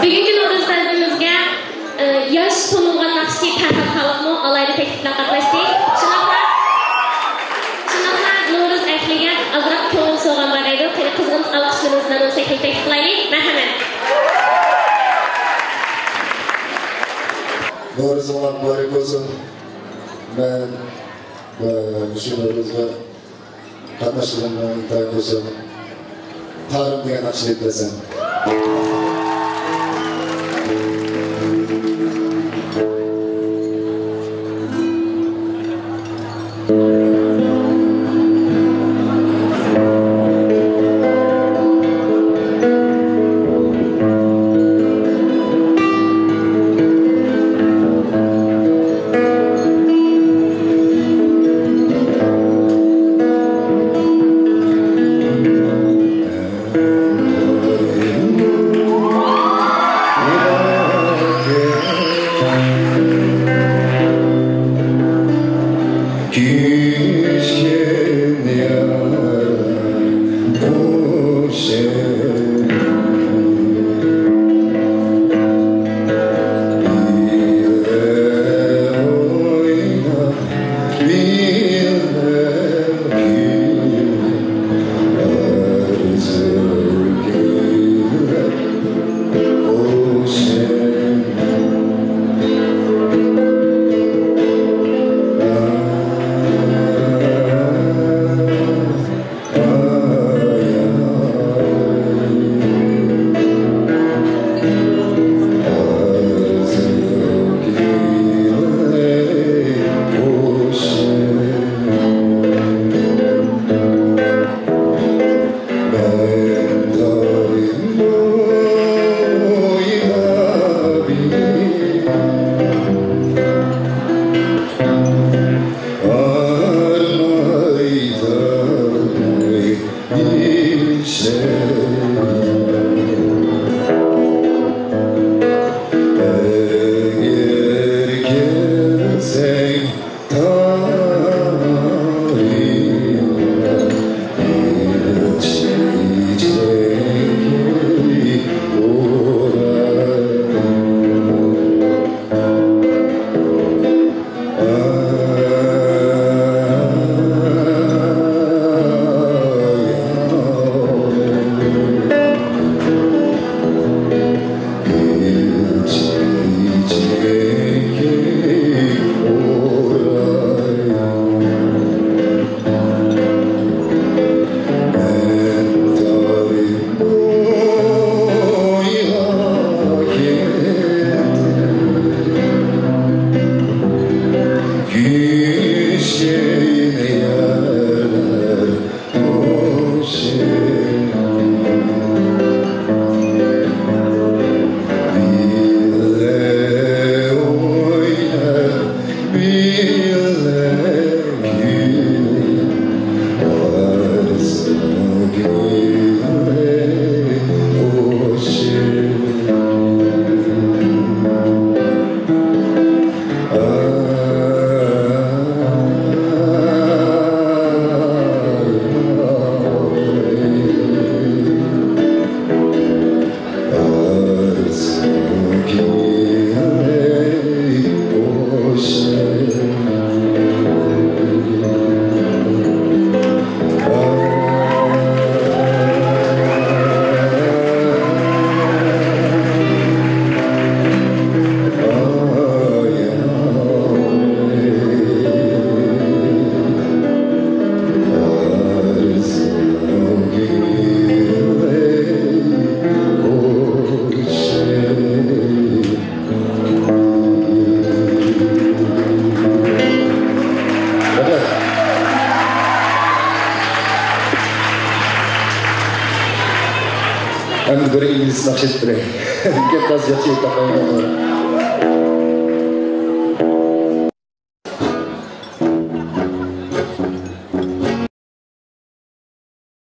Bugünkü Novruz tadbimizga yosh to'lg'an naqshli tarhab xalqni alayda takliflar qatnashdik. Shunaqla Novruz ahliga azroq ko'ngil so'g'an bor edi. Qizg'in alqishlarimiz bilan taklif qilaylik. Marhamat. Novruz muborak bo'lsin. Men shu Novruzga qatnashganimdan intizor bo'lsin. Ta'rim degan naqshni aytasan. I'm going to use naqshid today. Get us your cheetah.